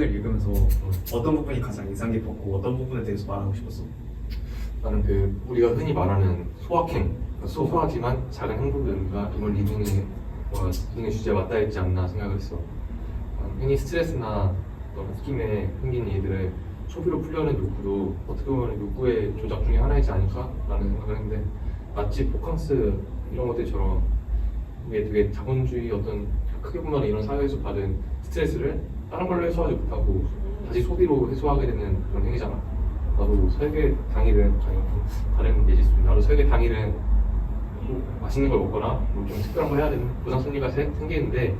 읽으면서 어떤 부분이 가장 인상 깊었고 어떤 부분에 대해서 말하고 싶었어? 나는 우리가 흔히 말하는 소확행, 소소하지만 작은 행복들과 이걸 리딩의 주제에 맞닿아 있지 않나 생각을 했어. 흔히 스트레스나 어떤 홧김에 생긴 일들을 소비로 풀려는 욕구도 어떻게 보면 욕구의 조작 중에 하나이지 않을까라는 생각을 했는데, 마치 호캉스 이런 것들처럼 이게 되게 자본주의 어떤 크게 보면 이런 사회에서 받은 스트레스를 다른 걸로 해소하지 못하고 다시 소비로 해소하게 되는 그런 행위잖아. 나도 설계 당일은 다른 예지 있습니다. 나도 설계 당일은 맛있는 걸 먹거나 좀 특별한 걸 해야 되는 보상 심리가 생기는데,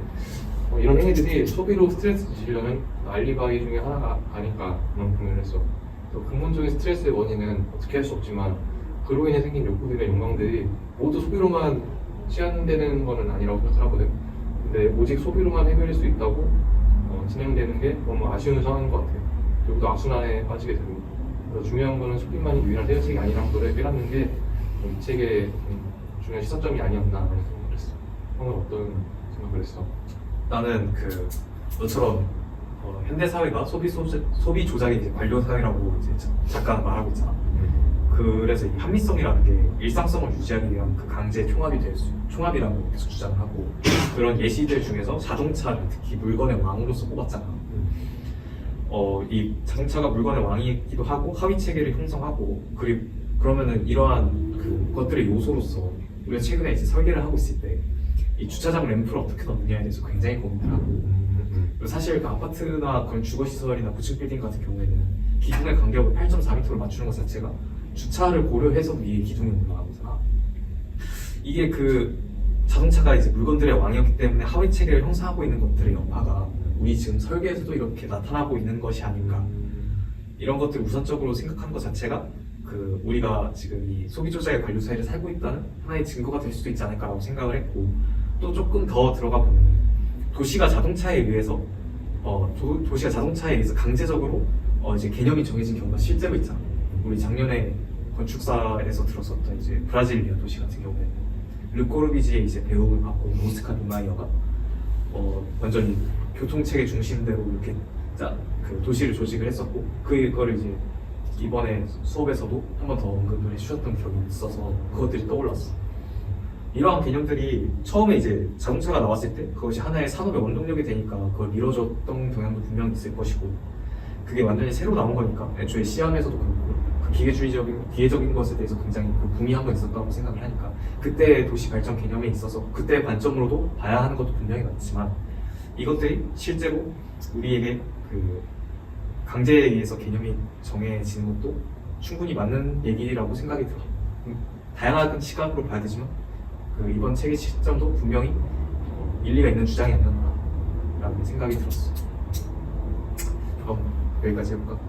이런 행위들이 소비로 스트레스 주시려는 알리바이 중에 하나가 아닐까 그런 고민을 했어. 또 근본적인 스트레스의 원인은 어떻게 할 수 없지만 그로 인해 생긴 욕구들과 욕망들이 모두 소비로만 치환되는 거는 아니라고 생각하거든. 근데 오직 소비로만 해결할 수 있다고 진행되는 게 너무 아쉬운 상황인 것 같아. 그리고 또 악순환에 빠지게 되고. 그래서 중요한 거는 소비만이 유일한 해결책이 아니라는 거를 깨닫는 게 이 책의 중요한 시선점이 아니었나 하는 생각을 했어. 형은 어떤 생각을 했어? 나는 너처럼 현대 사회가 소비 조작의 이제 관료 사회라고 이제 작가는 말하고 있잖아. 그래서 이 합리성이라는 게 일상성을 유지하기 위한 그 강제 총합이라는 걸 계속 주장을 하고, 그런 예시들 중에서 자동차를 특히 물건의 왕으로서 꼽았잖아. 이 자동차가 물건의 왕이기도 하고 하위 체계를 형성하고, 그리고 그러면은 이러한 것들의 요소로서 우리가 최근에 이제 설계를 하고 있을 때 이 주차장 램프를 어떻게 넣느냐에 대해서 굉장히 고민을 하고, 그리고 사실 그 아파트나 그런 주거시설이나 고층 빌딩 같은 경우에는 기둥의 간격을 8.4m로 맞추는 것 자체가 주차를 고려해서 위에 기둥이 올라간 거잖아. 이게 자동차가 이제 물건들의 왕이었기 때문에 하위 체계를 형성하고 있는 것들의 여파가 우리 지금 설계에서도 이렇게 나타나고 있는 것이 아닌가. 이런 것들을 우선적으로 생각하는 것 자체가 우리가 지금 이 소비 조작의 관료 사회를 살고 있다는 하나의 증거가 될 수도 있지 않을까라고 생각을 했고, 또 조금 더 들어가 보면 도시가 자동차에 의해서 강제적으로 이제 개념이 정해진 경우가 실제로 있잖아. 우리 작년에 건축사에서 들었었던 이제 브라질리아 도시 같은 경우에는 르꼬르비지의 이제 배움을 받고 오스카 뉴마이어가 완전히 교통체계 중심대로 이렇게 도시를 조직을 했었고, 그거를 이제 이번에 수업에서도 한 번 더 언급을 해주셨던 기억이 있어서 그것들이 떠올랐어. 이러한 개념들이 처음에 이제 자동차가 나왔을 때 그것이 하나의 산업의 원동력이 되니까 그걸 밀어줬던 경향도 분명히 있을 것이고, 그게 완전히 새로 나온 거니까 애초에 시암에서도 그렇고 기계적인 것에 대해서 굉장히 붐이 한 번 있었다고 생각을 하니까 그때 도시 발전 개념에 있어서 그때의 관점으로도 봐야 하는 것도 분명히 맞지만, 이것들이 실제로 우리에게 강제에 의해서 개념이 정해지는 것도 충분히 맞는 얘기라고 생각이 들어. 다양한 시각으로 봐야 되지만 이번 책의 시점도 분명히 일리가 있는 주장이 아니었나라는 생각이 들었어. 그럼 여기까지 해볼까?